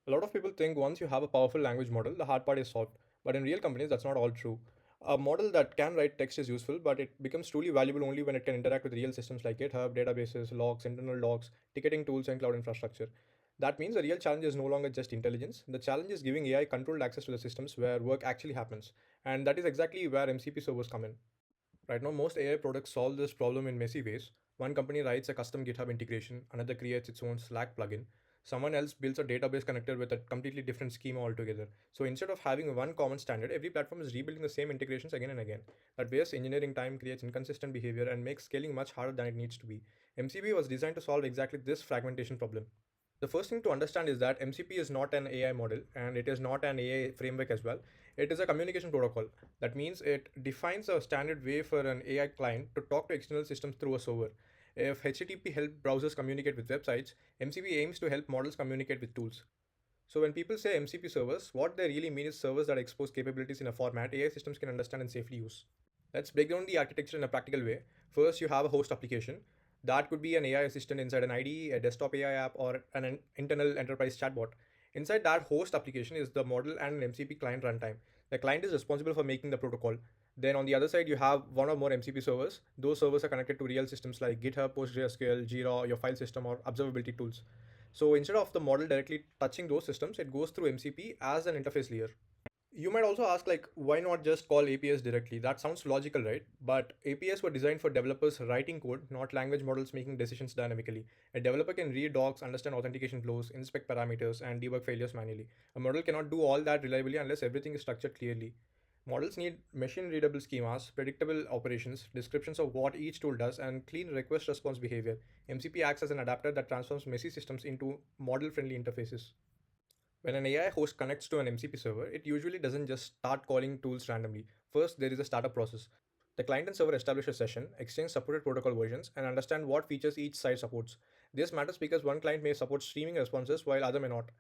A lot of people think once you have a powerful language model, the hard part is solved. But in real companies, that's not all true. A model that can write text is useful, but it becomes truly valuable only when it can interact with real systems like GitHub, databases, logs, internal logs, ticketing tools, and cloud infrastructure. That means the real challenge is no longer just intelligence. The challenge is giving AI controlled access to the systems where work actually happens. And that is exactly where MCP servers come in. Right now, most AI products solve this problem in messy ways. One company writes a custom GitHub integration, another creates its own Slack plugin, someone else builds a database connector with a completely different schema altogether. So instead of having one common standard, every platform is rebuilding the same integrations again and again. That wastes engineering time, creates inconsistent behavior, and makes scaling much harder than it needs to be. MCP was designed to solve exactly this fragmentation problem. The first thing to understand is that MCP is not an AI model and it is not an AI framework as well. It is a communication protocol. That means it defines a standard way for an AI client to talk to external systems through a server. If HTTP helped browsers communicate with websites, MCP aims to help models communicate with tools. So when people say MCP servers, what they really mean is servers that expose capabilities in a format AI systems can understand and safely use. Let's break down the architecture in a practical way. First, you have a host application. That could be an AI assistant inside an IDE, a desktop AI app, or an internal enterprise chatbot. Inside that host application is the model and an MCP client runtime. The client is responsible for making the protocol. Then on the other side, you have one or more MCP servers. Those servers are connected to real systems like GitHub, PostgreSQL, Jira, your file system, or observability tools. So instead of the model directly touching those systems, it goes through MCP as an interface layer. You might also ask, like, why not just call APIs directly? That sounds logical, right? But APIs were designed for developers writing code, not language models making decisions dynamically. A developer can read docs, understand authentication flows, inspect parameters, and debug failures manually. A model cannot do all that reliably unless everything is structured clearly. Models need machine readable schemas, predictable operations, descriptions of what each tool does, and clean request response behavior. MCP acts as an adapter that transforms messy systems into model friendly interfaces. When an AI host connects to an MCP server, it usually doesn't just start calling tools randomly. First, there is a startup process. The client and server establish a session, exchange supported protocol versions, and understand what features each side supports. This matters because one client may support streaming responses while other may not.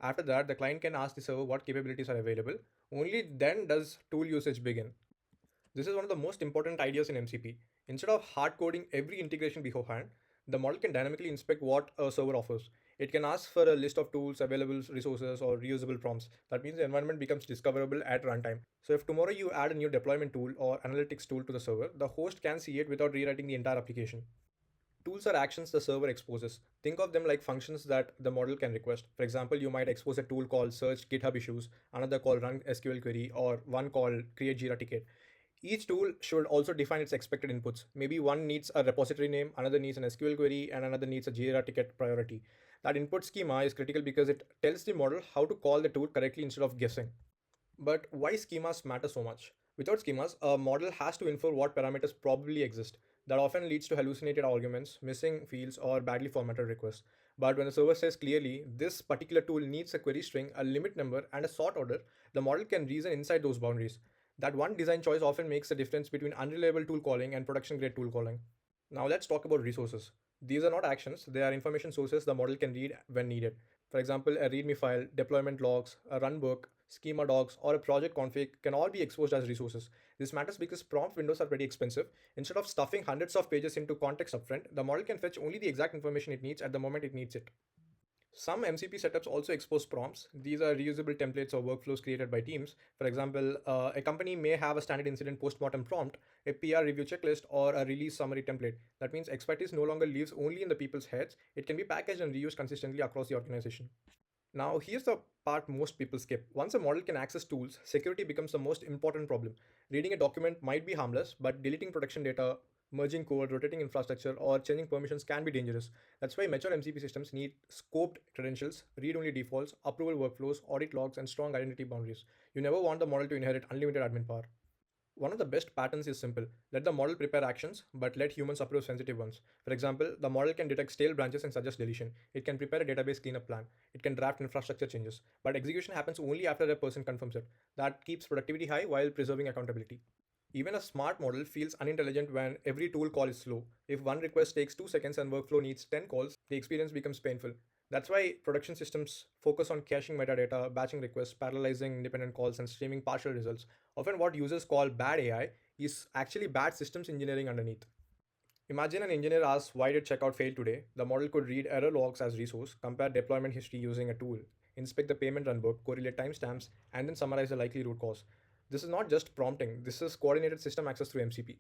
After that, the client can ask the server what capabilities are available. Only then does tool usage begin. This is one of the most important ideas in MCP. Instead of hard coding every integration beforehand, the model can dynamically inspect what a server offers. It can ask for a list of tools, available resources, or reusable prompts. That means the environment becomes discoverable at runtime. So if tomorrow you add a new deployment tool or analytics tool to the server, the host can see it without rewriting the entire application. Tools are actions the server exposes. Think of them like functions that the model can request. For example, you might expose a tool called search GitHub issues, another called run SQL query, or one called create Jira ticket. Each tool should also define its expected inputs. Maybe one needs a repository name, another needs an SQL query, and another needs a Jira ticket priority. That input schema is critical because it tells the model how to call the tool correctly instead of guessing. But why schemas matter so much? Without schemas, a model has to infer what parameters probably exist. That often leads to hallucinated arguments, missing fields, or badly formatted requests. But when the server says clearly, this particular tool needs a query string, a limit number, and a sort order, the model can reason inside those boundaries. That one design choice often makes the difference between unreliable tool calling and production grade tool calling. Now let's talk about resources. These are not actions, they are information sources the model can read when needed. For example, a README file, deployment logs, a runbook, schema docs, or a project config can all be exposed as resources. This matters because prompt windows are pretty expensive. Instead of stuffing hundreds of pages into context upfront, the model can fetch only the exact information it needs at the moment it needs it. Some MCP setups also expose prompts. These are reusable templates or workflows created by teams. For example, a company may have a standard incident postmortem prompt, a PR review checklist, or a release summary template. That means expertise no longer lives only in the people's heads. It can be packaged and reused consistently across the organization. Now, here's the part most people skip. Once a model can access tools, security becomes the most important problem. Reading a document might be harmless, but deleting production data, merging code, rotating infrastructure, or changing permissions can be dangerous. That's why mature MCP systems need scoped credentials, read only defaults, approval workflows, audit logs, and strong identity boundaries. You never want the model to inherit unlimited admin power. One of the best patterns is simple. Let the model prepare actions, but let humans approve sensitive ones. For example, the model can detect stale branches and suggest deletion. It can prepare a database cleanup plan. It can draft infrastructure changes. But execution happens only after a person confirms it. That keeps productivity high while preserving accountability. Even a smart model feels unintelligent when every tool call is slow. If one request takes 2 seconds and workflow needs 10 calls, the experience becomes painful. That's why production systems focus on caching metadata, batching requests, parallelizing independent calls, and streaming partial results. Often, what users call bad AI is actually bad systems engineering underneath. Imagine an engineer asks, why did checkout fail today? The model could read error logs as resource, compare deployment history using a tool, inspect the payment run book, correlate timestamps, and then summarize the likely root cause. This is not just prompting, this is coordinated system access through MCP.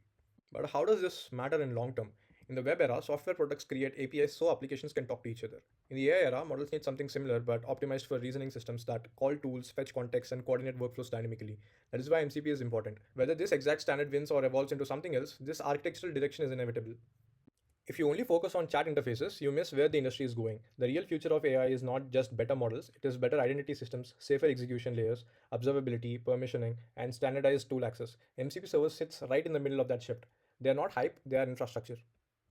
But how does this matter in long term? In the web era, software products create APIs so applications can talk to each other. In the AI era, models need something similar but optimized for reasoning systems that call tools, fetch context, and coordinate workflows dynamically. That is why MCP is important. Whether this exact standard wins or evolves into something else, this architectural direction is inevitable. If you only focus on chat interfaces, you miss where the industry is going. The real future of AI is not just better models, it is better identity systems, safer execution layers, observability, permissioning, and standardized tool access. MCP servers sits right in the middle of that shift. They are not hype, they are infrastructure.